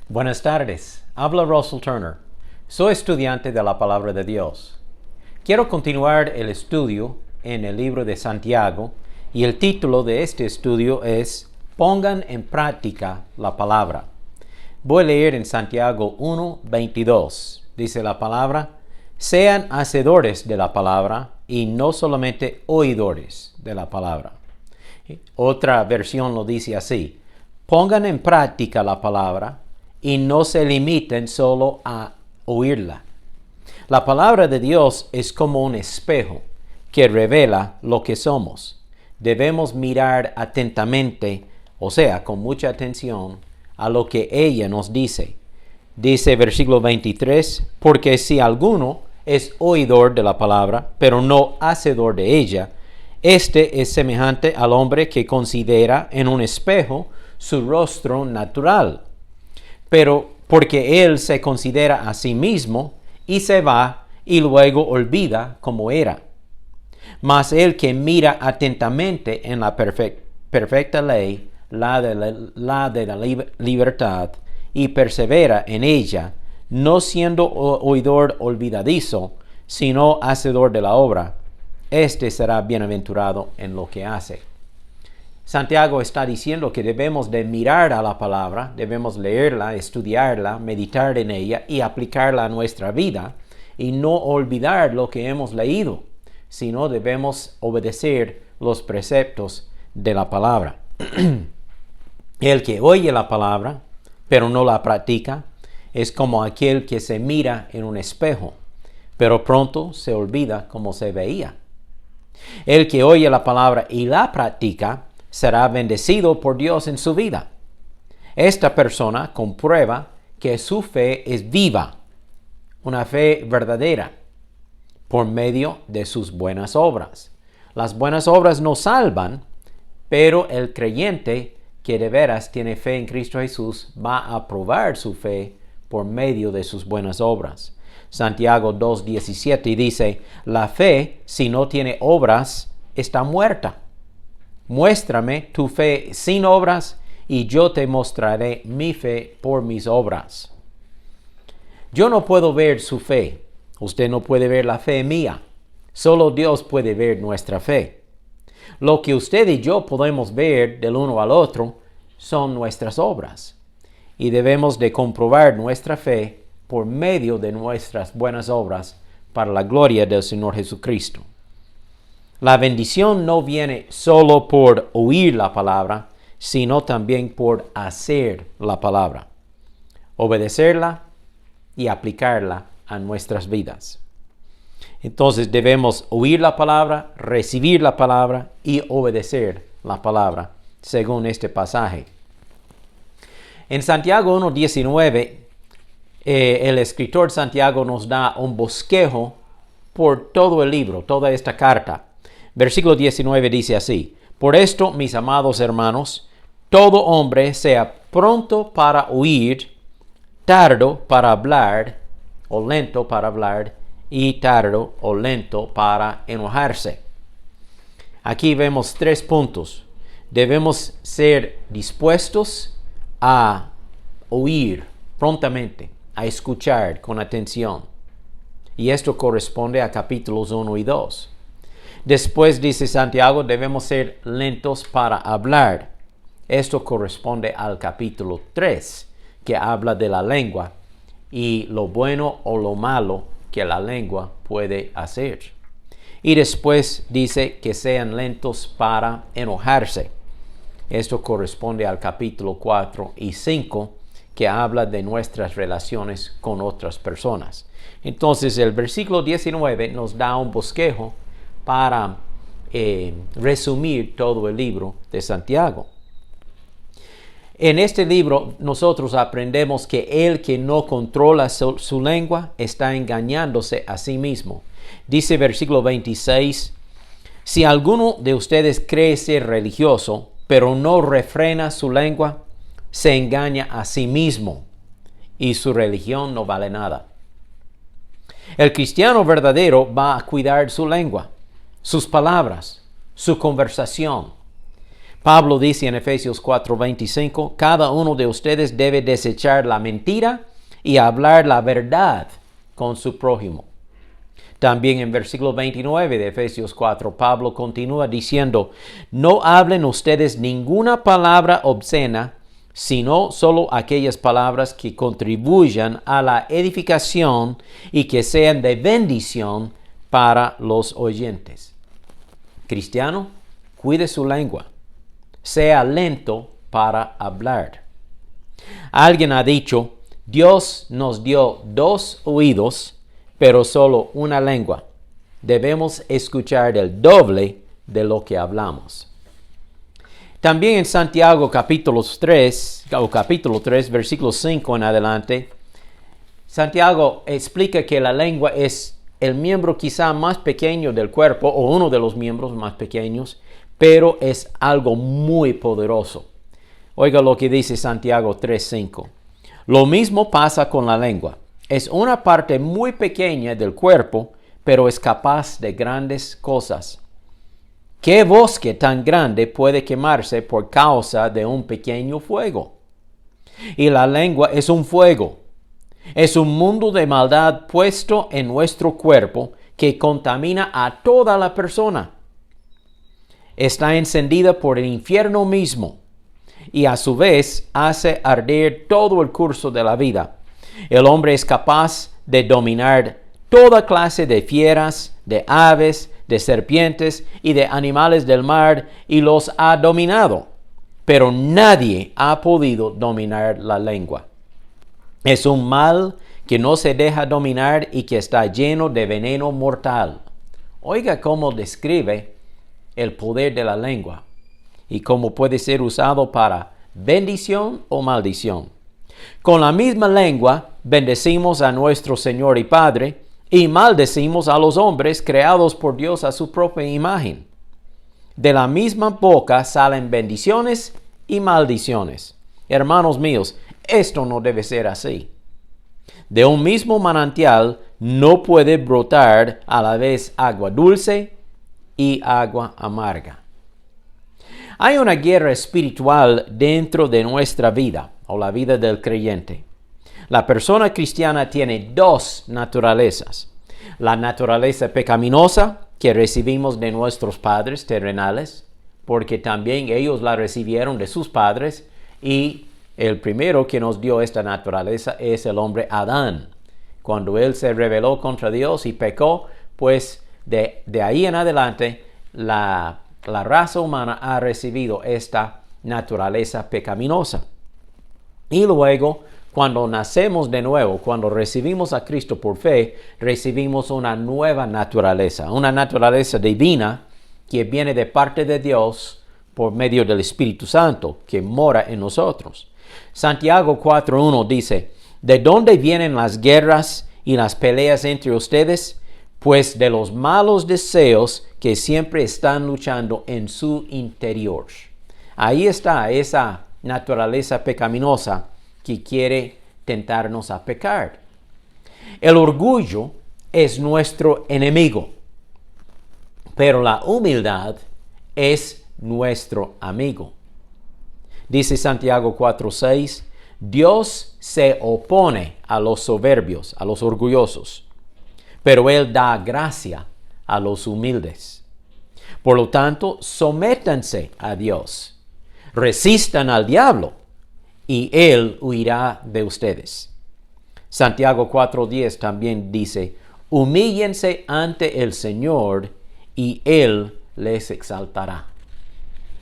Buenas tardes, habla Russell Turner. Soy estudiante de la Palabra de Dios. Quiero continuar el estudio en el libro de Santiago y el título de este estudio es Pongan en práctica la palabra. Voy a leer en Santiago 1:22. Dice la palabra: sean hacedores de la palabra y no solamente oidores de la palabra. Otra versión lo dice así: pongan en práctica la palabra y no se limiten solo a oírla. La palabra de Dios es como un espejo que revela lo que somos. Debemos mirar atentamente, o sea, con mucha atención, a lo que ella nos dice. Dice versículo 23, porque si alguno es oidor de la palabra, pero no hacedor de ella, este es semejante al hombre que considera en un espejo su rostro natural, pero porque él se considera a sí mismo y se va y luego olvida cómo era. Mas el que mira atentamente en la perfecta ley, la de la libertad, y persevera en ella, no siendo oidor olvidadizo, sino hacedor de la obra, este será bienaventurado en lo que hace. Santiago está diciendo que debemos de mirar a la palabra, debemos leerla, estudiarla, meditar en ella y aplicarla a nuestra vida, y no olvidar lo que hemos leído, sino debemos obedecer los preceptos de la palabra. El que oye la palabra, pero no la practica, es como aquel que se mira en un espejo, pero pronto se olvida cómo se veía. El que oye la palabra y la practica será bendecido por Dios en su vida. Esta persona comprueba que su fe es viva, una fe verdadera, por medio de sus buenas obras. Las buenas obras no salvan, pero el creyente que de veras tiene fe en Cristo Jesús va a probar su fe por medio de sus buenas obras. Santiago 2:17 dice: la fe, si no tiene obras, está muerta. Muéstrame tu fe sin obras, y yo te mostraré mi fe por mis obras. Yo no puedo ver su fe. Usted no puede ver la fe mía. Solo Dios puede ver nuestra fe. Lo que usted y yo podemos ver del uno al otro son nuestras obras. Y debemos de comprobar nuestra fe por medio de nuestras buenas obras para la gloria del Señor Jesucristo. La bendición no viene solo por oír la palabra, sino también por hacer la palabra, obedecerla y aplicarla a nuestras vidas. Entonces debemos oír la palabra, recibir la palabra y obedecer la palabra, según este pasaje. En Santiago 1:19, el escritor Santiago nos da un bosquejo por todo el libro, toda esta carta. Versículo 19 dice así: por esto, mis amados hermanos, todo hombre sea pronto para oír, tardo para hablar, o lento para hablar, y tardo o lento para enojarse. Aquí vemos 3 puntos. Debemos ser dispuestos a oír prontamente, a escuchar con atención. Y esto corresponde a capítulos 1 y 2. Después dice Santiago, debemos ser lentos para hablar. Esto corresponde al capítulo 3, que habla de la lengua y lo bueno o lo malo que la lengua puede hacer. Y después dice que sean lentos para enojarse. Esto corresponde al capítulo 4 y 5, que habla de nuestras relaciones con otras personas. Entonces el versículo 19 nos da un bosquejo para resumir todo el libro de Santiago. En este libro nosotros aprendemos que el que no controla su lengua está engañándose a sí mismo. Dice versículo 26, si alguno de ustedes cree ser religioso, pero no refrena su lengua, se engaña a sí mismo y su religión no vale nada. El cristiano verdadero va a cuidar su lengua, sus palabras, su conversación, Pablo dice en Efesios 4:25, cada uno de ustedes debe desechar la mentira y hablar la verdad con su prójimo. También en versículo 29 de Efesios 4, Pablo continúa diciendo, no hablen ustedes ninguna palabra obscena, sino solo aquellas palabras que contribuyan a la edificación y que sean de bendición para los oyentes. Cristiano, cuide su lengua. Sea lento para hablar. Alguien ha dicho, Dios nos dio 2 oídos, pero solo una lengua. Debemos escuchar el doble de lo que hablamos. También en Santiago capítulo 3, versículo 5 en adelante, Santiago explica que la lengua es el miembro quizá más pequeño del cuerpo, o uno de los miembros más pequeños, pero es algo muy poderoso. Oiga lo que dice Santiago 3:5. Lo mismo pasa con la lengua. Es una parte muy pequeña del cuerpo, pero es capaz de grandes cosas. ¿Qué bosque tan grande puede quemarse por causa de un pequeño fuego? Y la lengua es un fuego. Es un mundo de maldad puesto en nuestro cuerpo que contamina a toda la persona. Está encendida por el infierno mismo y a su vez hace arder todo el curso de la vida. El hombre es capaz de dominar toda clase de fieras, de aves, de serpientes y de animales del mar y los ha dominado, pero nadie ha podido dominar la lengua. Es un mal que no se deja dominar y que está lleno de veneno mortal. Oiga cómo describe el poder de la lengua y cómo puede ser usado para bendición o maldición. Con la misma lengua bendecimos a nuestro Señor y Padre y maldecimos a los hombres creados por Dios a su propia imagen. De la misma boca salen bendiciones y maldiciones. Hermanos míos, esto no debe ser así. De un mismo manantial no puede brotar a la vez agua dulce y agua amarga. Hay una guerra espiritual dentro de nuestra vida, o la vida del creyente. La persona cristiana tiene 2 naturalezas. La naturaleza pecaminosa que recibimos de nuestros padres terrenales, porque también ellos la recibieron de sus padres, y el primero que nos dio esta naturaleza es el hombre Adán. Cuando él se rebeló contra Dios y pecó, pues de ahí en adelante la raza humana ha recibido esta naturaleza pecaminosa. Y luego, cuando nacemos de nuevo, cuando recibimos a Cristo por fe, recibimos una nueva naturaleza, una naturaleza divina que viene de parte de Dios por medio del Espíritu Santo que mora en nosotros. Santiago 4:1 dice, ¿de dónde vienen las guerras y las peleas entre ustedes? Pues de los malos deseos que siempre están luchando en su interior. Ahí está esa naturaleza pecaminosa que quiere tentarnos a pecar. El orgullo es nuestro enemigo, pero la humildad es nuestro amigo. Dice Santiago 4:6, Dios se opone a los soberbios, a los orgullosos, pero Él da gracia a los humildes. Por lo tanto, sométanse a Dios, resistan al diablo, y Él huirá de ustedes. Santiago 4:10 también dice, humíllense ante el Señor, y Él les exaltará.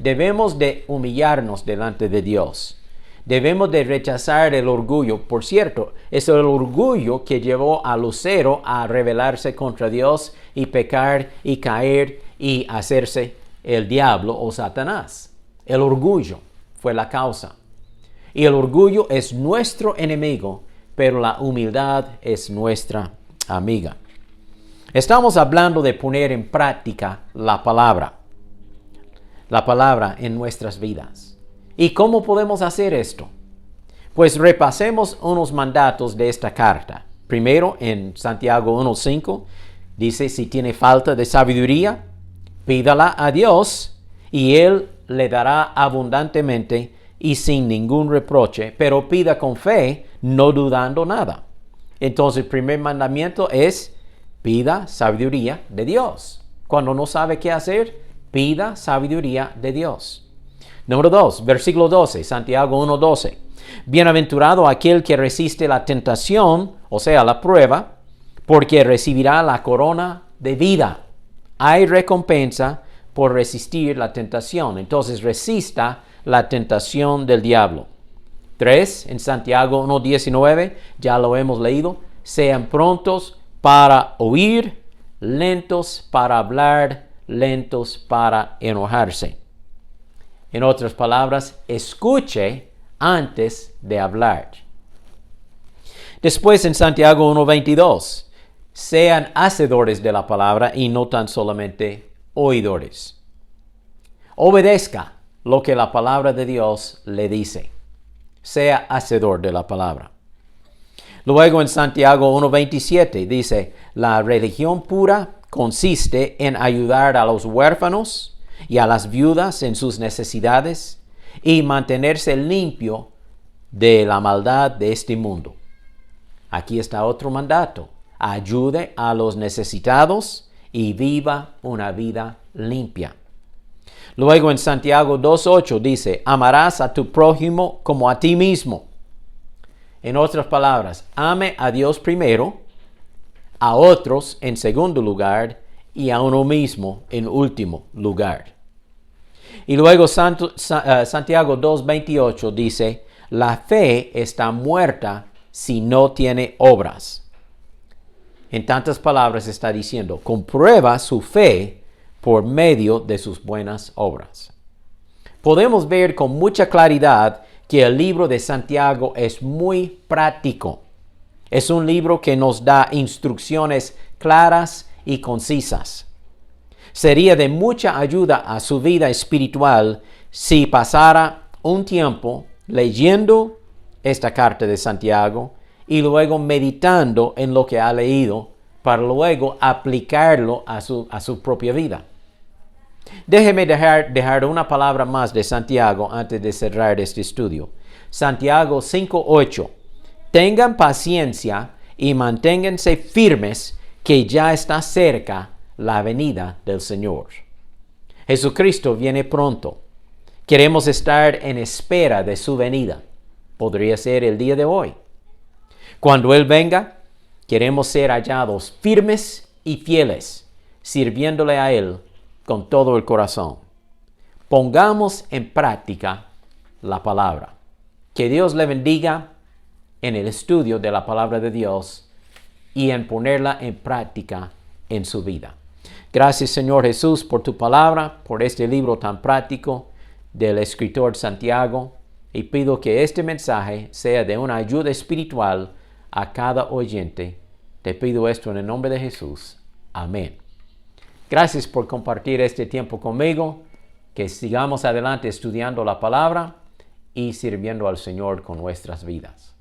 Debemos de humillarnos delante de Dios. Debemos de rechazar el orgullo. Por cierto, es el orgullo que llevó a Lucero a rebelarse contra Dios y pecar y caer y hacerse el diablo o Satanás. El orgullo fue la causa. Y el orgullo es nuestro enemigo, pero la humildad es nuestra amiga. Estamos hablando de poner en práctica la palabra en nuestras vidas. ¿Y cómo podemos hacer esto? Pues repasemos unos mandatos de esta carta. Primero, en Santiago 1:5, dice, si tiene falta de sabiduría, pídala a Dios y Él le dará abundantemente y sin ningún reproche, pero pida con fe, no dudando nada. Entonces, el primer mandamiento es, pida sabiduría de Dios. Cuando no sabe qué hacer, pida sabiduría de Dios. Número 2, versículo 12, Santiago 1:12. Bienaventurado aquel que resiste la tentación, o sea, la prueba, porque recibirá la corona de vida. Hay recompensa por resistir la tentación. Entonces, resista la tentación del diablo. 3, en Santiago 1:19, ya lo hemos leído. Sean prontos para oír, lentos para hablar, lentos para enojarse. En otras palabras, escuche antes de hablar. Después en Santiago 1:22, sean hacedores de la palabra y no tan solamente oidores. Obedezca lo que la palabra de Dios le dice. Sea hacedor de la palabra. Luego en Santiago 1:27 dice, la religión pura consiste en ayudar a los huérfanos y a las viudas en sus necesidades y mantenerse limpio de la maldad de este mundo. Aquí está otro mandato. Ayude a los necesitados y viva una vida limpia. Luego en Santiago 2:8 dice, amarás a tu prójimo como a ti mismo. En otras palabras, ame a Dios primero, a otros en segundo lugar y a uno mismo en último lugar. Y luego Santiago 2:28 dice, la fe está muerta si no tiene obras. En tantas palabras está diciendo, comprueba su fe por medio de sus buenas obras. Podemos ver con mucha claridad que el libro de Santiago es muy práctico. Es un libro que nos da instrucciones claras y concisas. Sería de mucha ayuda a su vida espiritual si pasara un tiempo leyendo esta carta de Santiago y luego meditando en lo que ha leído para luego aplicarlo a su propia vida. Déjeme dejar una palabra más de Santiago antes de cerrar este estudio. Santiago 5:8. Tengan paciencia y manténganse firmes, que ya está cerca la venida del Señor. Jesucristo viene pronto. Queremos estar en espera de su venida. Podría ser el día de hoy. Cuando Él venga, queremos ser hallados firmes y fieles, sirviéndole a Él con todo el corazón. Pongamos en práctica la palabra. Que Dios le bendiga en el estudio de la palabra de Dios y en ponerla en práctica en su vida. Gracias, Señor Jesús, por tu palabra, por este libro tan práctico del escritor Santiago, y pido que este mensaje sea de una ayuda espiritual a cada oyente. Te pido esto en el nombre de Jesús. Amén. Gracias por compartir este tiempo conmigo. Que sigamos adelante estudiando la palabra y sirviendo al Señor con nuestras vidas.